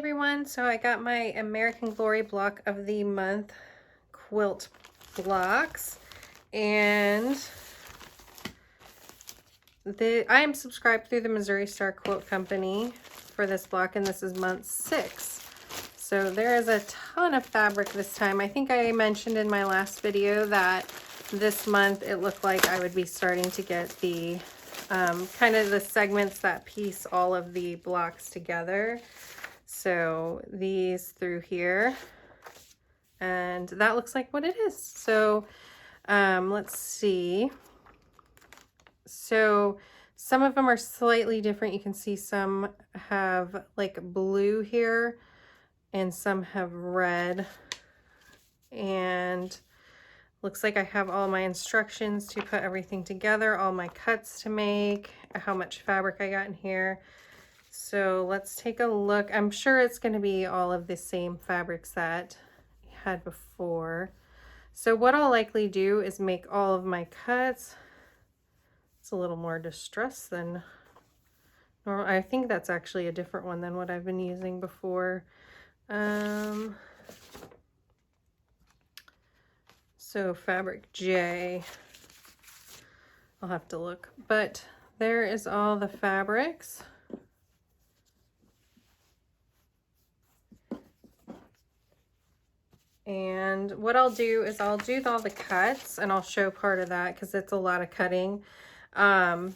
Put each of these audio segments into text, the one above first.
everyone. So I got my American Glory block of the month quilt blocks, and I am subscribed through the Missouri Star Quilt Company for this block, and this is month 6. So there is a ton of fabric this time. I think I mentioned in my last video that this month it looked like I would be starting to get the kind of the segments that piece all of the blocks together. So these through here, and that looks like what it is. So let's see. So some of them are slightly different. You can see some have like blue here and some have red, and looks like I have all my instructions to put everything together, all my cuts to make, how much fabric I got in here. So let's take a look. I'm sure it's going to be all of the same fabrics that I had before. So what I'll likely do is make all of my cuts. It's a little more distressed than normal. I think that's actually a different one than what I've been using before. So fabric J, I'll have to look, but there is all the fabrics. And what I'll do is I'll do all the cuts, and I'll show part of that because it's a lot of cutting. And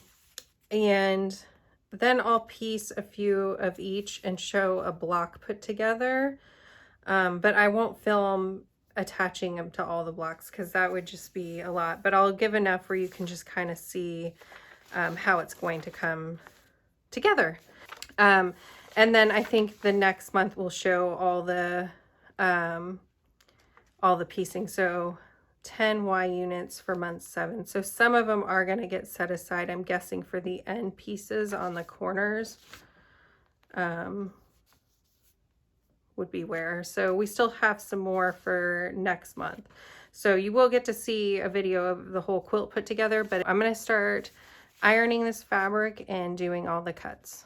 then I'll piece a few of each and show a block put together. But I won't film attaching them to all the blocks because that would just be a lot. But I'll give enough where you can just kind of see how it's going to come together. And then I think the next month we'll show all the piecing. So 10 Y units for month 7. So some of them are going to get set aside, I'm guessing, for the end pieces on the corners. Would be where. So we still have some more for next month. So you will get to see a video of the whole quilt put together, but I'm going to start ironing this fabric and doing all the cuts.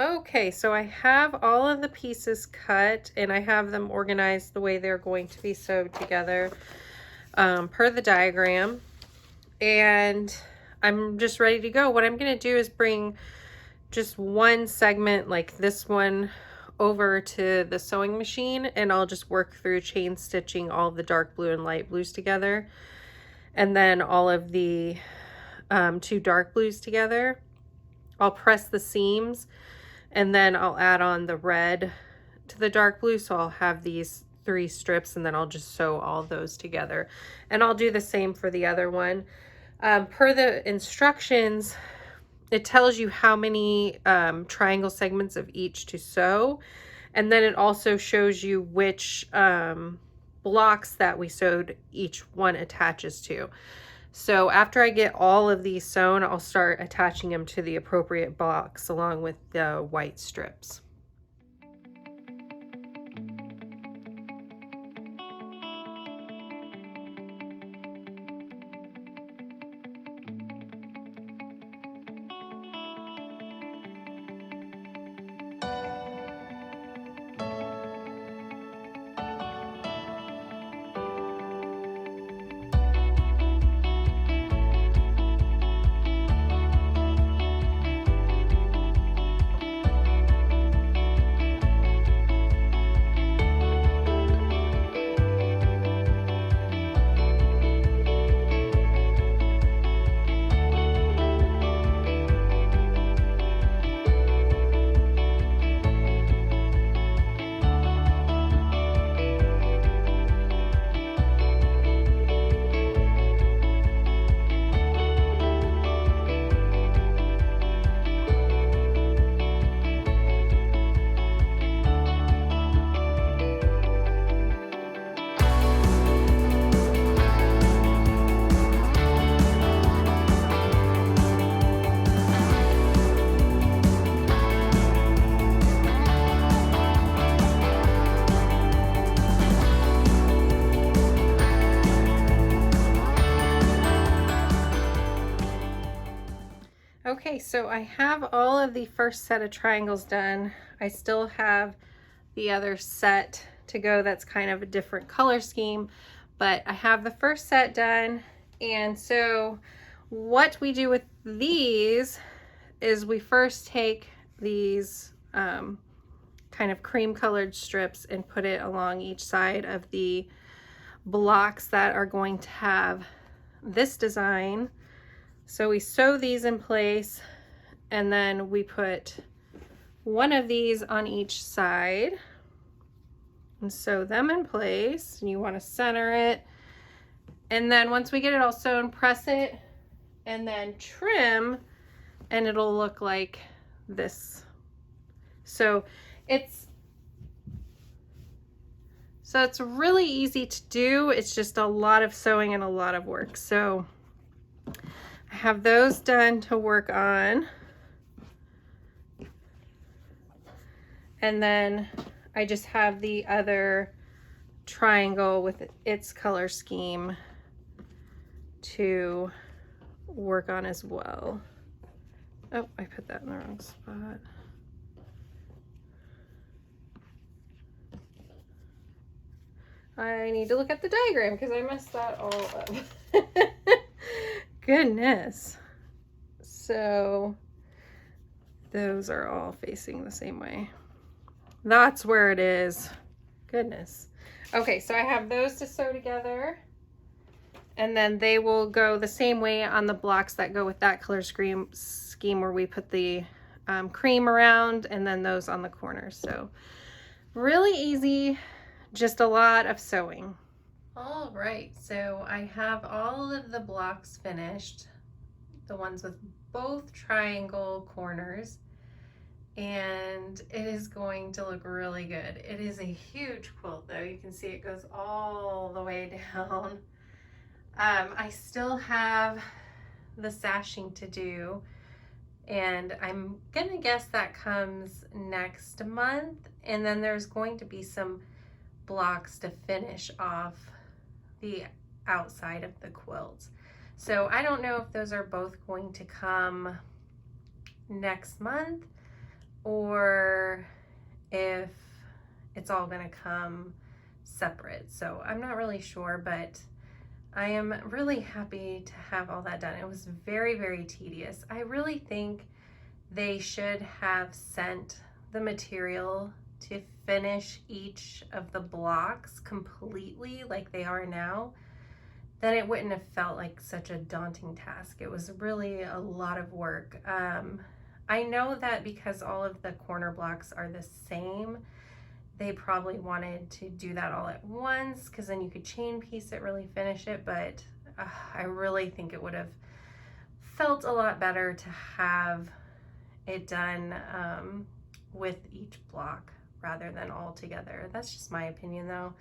Okay, so I have all of the pieces cut and I have them organized the way they're going to be sewed together per the diagram, and I'm just ready to go. What I'm going to do is bring just one segment like this one over to the sewing machine, and I'll just work through chain stitching all of the dark blue and light blues together, and then all of the 2 dark blues together. I'll press the seams, and then I'll add on the red to the dark blue. So I'll have these 3 strips, and then I'll just sew all those together. And I'll do the same for the other one. Per the instructions, it tells you how many triangle segments of each to sew. And then it also shows you which blocks that we sewed each one attaches to. So after I get all of these sewn, I'll start attaching them to the appropriate blocks along with the white strips. Okay, so I have all of the first set of triangles done. I still have the other set to go that's kind of a different color scheme, but I have the first set done. And so what we do with these is we first take these kind of cream colored strips and put it along each side of the blocks that are going to have this design. So we sew these in place, and then we put one of these on each side and sew them in place. And you want to center it, and then once we get it all sewn, press it and then trim, and it'll look like this. So it's really easy to do. It's just a lot of sewing and a lot of work. So I have those done to work on. And then I just have the other triangle with its color scheme to work on as well. Oh, I put that in the wrong spot. I need to look at the diagram because I messed that all up. Goodness. So those are all facing the same way. That's where it is. Goodness. Okay, so I have those to sew together, and then they will go the same way on the blocks that go with that color scheme where we put the cream around, and then those on the corners. So really easy, just a lot of sewing. All right, so I have all of the blocks finished, the ones with both triangle corners, and it is going to look really good. It is a huge quilt though. You can see it goes all the way down. I still have the sashing to do, and I'm gonna guess that comes next month, and then there's going to be some blocks to finish off the outside of the quilt. So I don't know if those are both going to come next month or if it's all going to come separate. So I'm not really sure, but I am really happy to have all that done. It was very, very tedious. I really think they should have sent the material to finish each of the blocks completely like they are now. Then it wouldn't have felt like such a daunting task. It was really a lot of work. I know that because all of the corner blocks are the same, they probably wanted to do that all at once because then you could chain piece it, really finish it, but I really think it would have felt a lot better to have it done with each block rather than all together. That's just my opinion though.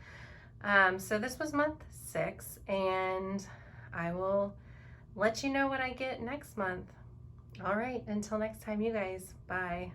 So this was month 6, and I will let you know what I get next month. All right, until next time, you guys, bye.